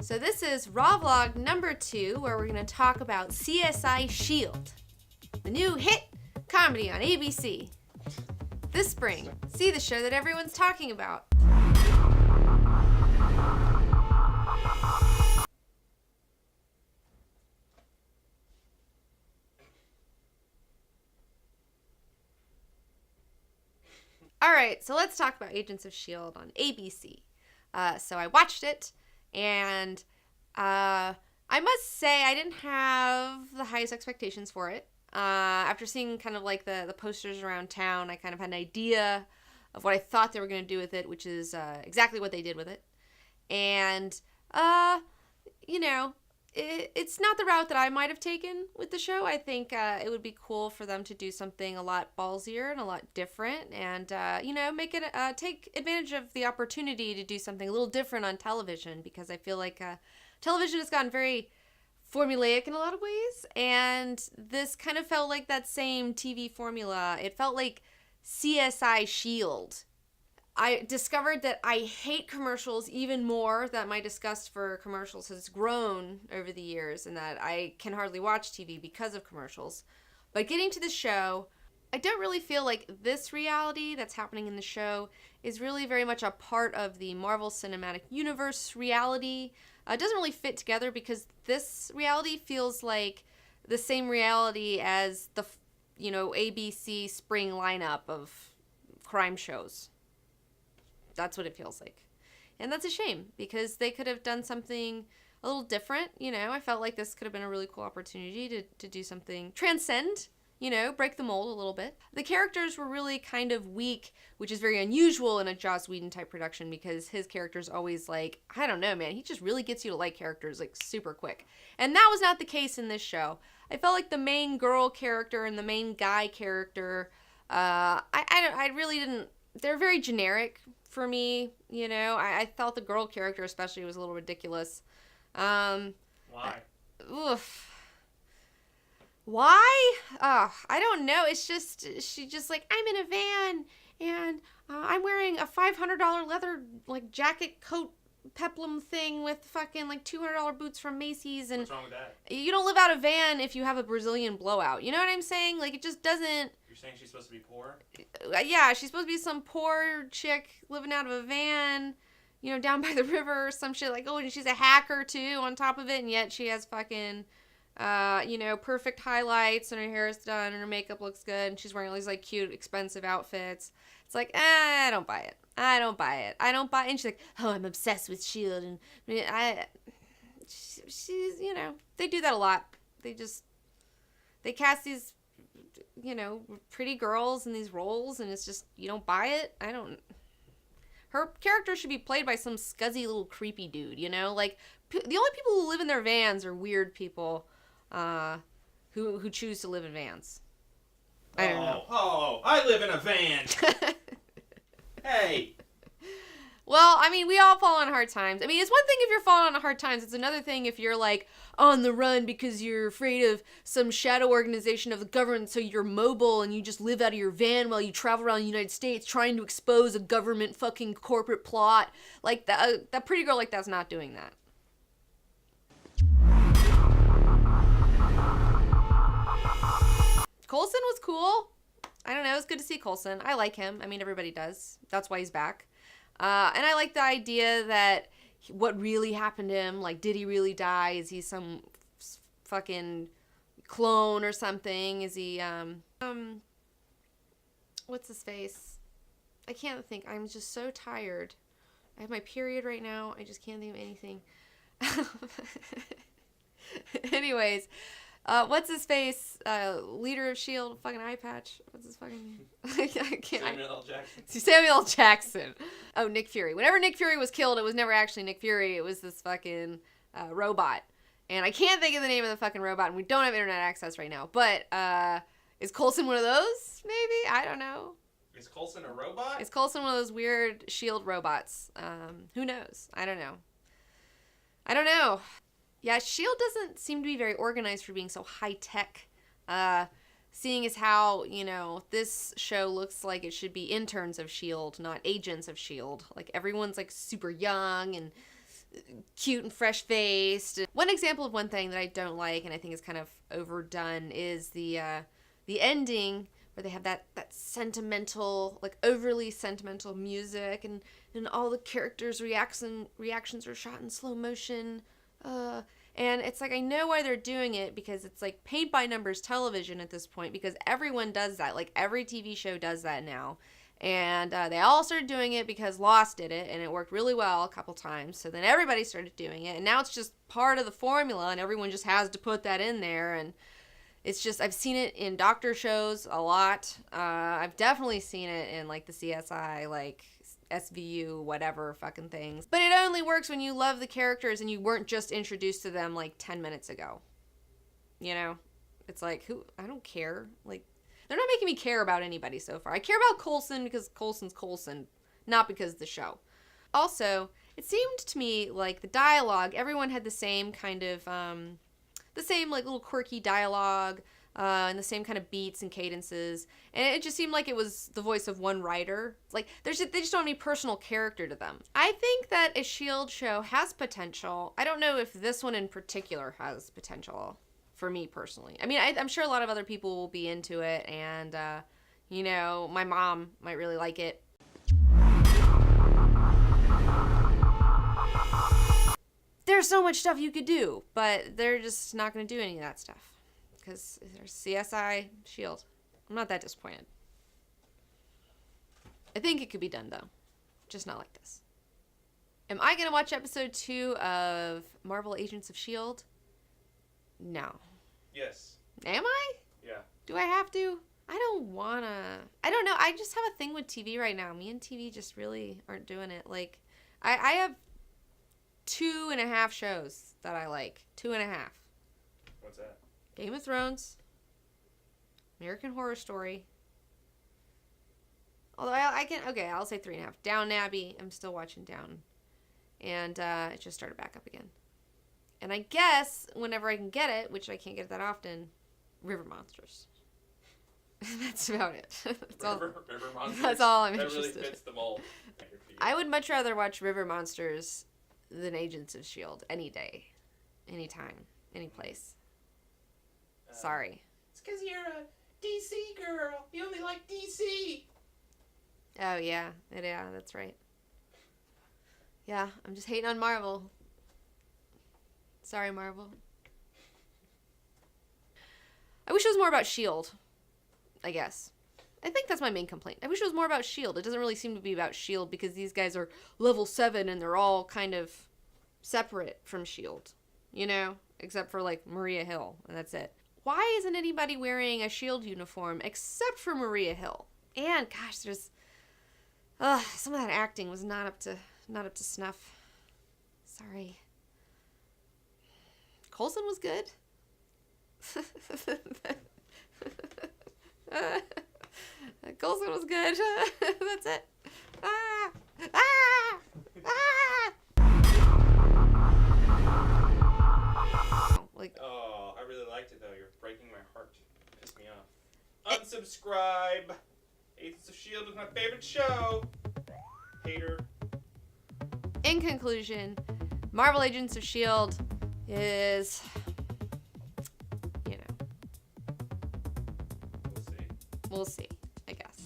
So this is Raw Vlog number 2, where we're going to talk about CSI Shield, the new hit comedy on ABC. This spring, see the show that everyone's talking about. Alright, so let's talk about Agents of S.H.I.E.L.D. on ABC. So I watched it, and I must say I didn't have the highest expectations for it. After seeing kind of like the posters around town, I kind of had an idea of what I thought they were going to do with it, which is exactly what they did with it. And, it's not the route that I might have taken with the show. I think it would be cool for them to do something a lot ballsier and a lot different, and make it take advantage of the opportunity to do something a little different on television, because I feel like television has gotten very formulaic in a lot of ways, and this kind of felt like that same TV formula. It felt like CSI Shield. I discovered that I hate commercials even more, that my disgust for commercials has grown over the years, and that I can hardly watch TV because of commercials. But getting to the show, I don't really feel like this reality that's happening in the show is really very much a part of the Marvel Cinematic Universe reality. It doesn't really fit together, because this reality feels like the same reality as the, ABC spring lineup of crime shows. That's what it feels like. And that's a shame, because they could have done something a little different. I felt like this could have been a really cool opportunity to do something, transcend, break the mold a little bit. The characters were really kind of weak, which is very unusual in a Joss Whedon type production, because his character's always like, I don't know, man, he just really gets you to like characters like super quick. And that was not the case in this show. I felt like the main girl character and the main guy character, I really didn't, they're very generic for me. I thought the girl character especially was a little ridiculous. Why? Why? I don't know. It's just, she just like, I'm in a van, and I'm wearing a $500 leather like jacket coat peplum thing with fucking like $200 boots from Macy's. And what's wrong with that? You don't live out a van if you have a Brazilian blowout. You know what I'm saying? Like, it just doesn't. You're saying she's supposed to be poor? Yeah, she's supposed to be some poor chick living out of a van, down by the river or some shit. Like, oh, and she's a hacker too on top of it, and yet she has fucking, perfect highlights, and her hair is done, and her makeup looks good, and she's wearing all these like cute, expensive outfits. It's like, I don't buy it. And she's like, oh, I'm obsessed with S.H.I.E.L.D. And she's, they do that a lot. They cast these, pretty girls in these roles, and it's just, you don't buy it. Her character should be played by some scuzzy little creepy dude, like, the only people who live in their vans are weird people, who choose to live in vans. I don't know. Oh, I live in a van. Hey. Well, we all fall on hard times. It's one thing if you're falling on hard times. It's another thing if you're, like, on the run because you're afraid of some shadow organization of the government, so you're mobile and you just live out of your van while you travel around the United States trying to expose a government fucking corporate plot. Like, that pretty girl like that's not doing that. Coulson was cool. I don't know, it was good to see Coulson. I like him. Everybody does. That's why he's back. And I like the idea that what really happened to him, like, did he really die? Is he some fucking clone or something? Is he, what's his face? I can't think. I'm just so tired. I have my period right now. I just can't think of anything. Anyways, what's his face? Leader of S.H.I.E.L.D., fucking eye patch. What's his fucking... I can't. Samuel L. Jackson. Samuel L. Jackson. Oh, Nick Fury. Whenever Nick Fury was killed, it was never actually Nick Fury. It was this fucking robot. And I can't think of the name of the fucking robot, and we don't have internet access right now. But is Coulson one of those, maybe? I don't know. Is Coulson a robot? Is Coulson one of those weird S.H.I.E.L.D. robots? Who knows? I don't know. Yeah, S.H.I.E.L.D. doesn't seem to be very organized for being so high-tech. Seeing as how, this show looks like it should be interns of S.H.I.E.L.D., not agents of S.H.I.E.L.D. Like, everyone's, like, super young and cute and fresh faced. One example of one thing that I don't like and I think is kind of overdone is the ending where they have that sentimental, like overly sentimental music, and all the characters' reactions are shot in slow motion. And it's like, I know why they're doing it, because it's like paint by numbers television at this point, because everyone does that. Like every TV show does that now. And they all started doing it because Lost did it, and it worked really well a couple times. So then everybody started doing it, and now it's just part of the formula, and everyone just has to put that in there. And it's just, I've seen it in doctor shows a lot. I've definitely seen it in like the CSI, like SVU, whatever fucking things. But it only works when you love the characters and you weren't just introduced to them like 10 minutes ago. You know? It's like, I don't care. Like, they're not making me care about anybody so far. I care about Coulson because Coulson's Coulson, not because of the show. Also, it seemed to me like the dialogue, everyone had the same kind of, the same like little quirky dialogue, and the same kind of beats and cadences. And it just seemed like it was the voice of one writer. Like, they just don't have any personal character to them. I think that a S.H.I.E.L.D. show has potential. I don't know if this one in particular has potential. For me personally. I mean, I'm sure a lot of other people will be into it, and, you know, my mom might really like it. There's so much stuff you could do, but they're just not going to do any of that stuff. Because there's CSI, S.H.I.E.L.D. I'm not that disappointed. I think it could be done, though. Just not like this. Am I going to watch episode 2 of Marvel Agents of S.H.I.E.L.D.? No. Yes. Am I? Yeah. Do I have to? I don't wanna. I don't know. I just have a thing with TV right now. Me and TV just really aren't doing it. Like, I have 2.5 shows that I like. 2.5. What's that? Game of Thrones. American Horror Story. Although I can, okay, I'll say 3.5. Downton Abbey. I'm still watching Down. And it just started back up again. And I guess, whenever I can get it, which I can't get it that often, River Monsters. That's about it. River Monsters. That's all I'm that interested in. Really fits the mold. I would much rather watch River Monsters than Agents of S.H.I.E.L.D. any day, any time, any place. Sorry. It's because you're a DC girl. You only like DC. Oh, yeah. Yeah, that's right. Yeah, I'm just hating on Marvel. Sorry, Marvel. I wish it was more about S.H.I.E.L.D., I guess. I think that's my main complaint. I wish it was more about S.H.I.E.L.D. It doesn't really seem to be about S.H.I.E.L.D. because these guys are level 7 and they're all kind of separate from S.H.I.E.L.D., you know? Except for, like, Maria Hill, and that's it. Why isn't anybody wearing a S.H.I.E.L.D. uniform except for Maria Hill? And, gosh, there's... some of that acting was not up to snuff. Sorry. Coulson was good. Coulson was good. That's it. Like, oh, I really liked it though. You're breaking my heart. Pissed me off. Unsubscribe. Agents of S.H.I.E.L.D. was my favorite show. Hater. in conclusion, Marvel Agents of S.H.I.E.L.D. is, you know, We'll see. we'll see.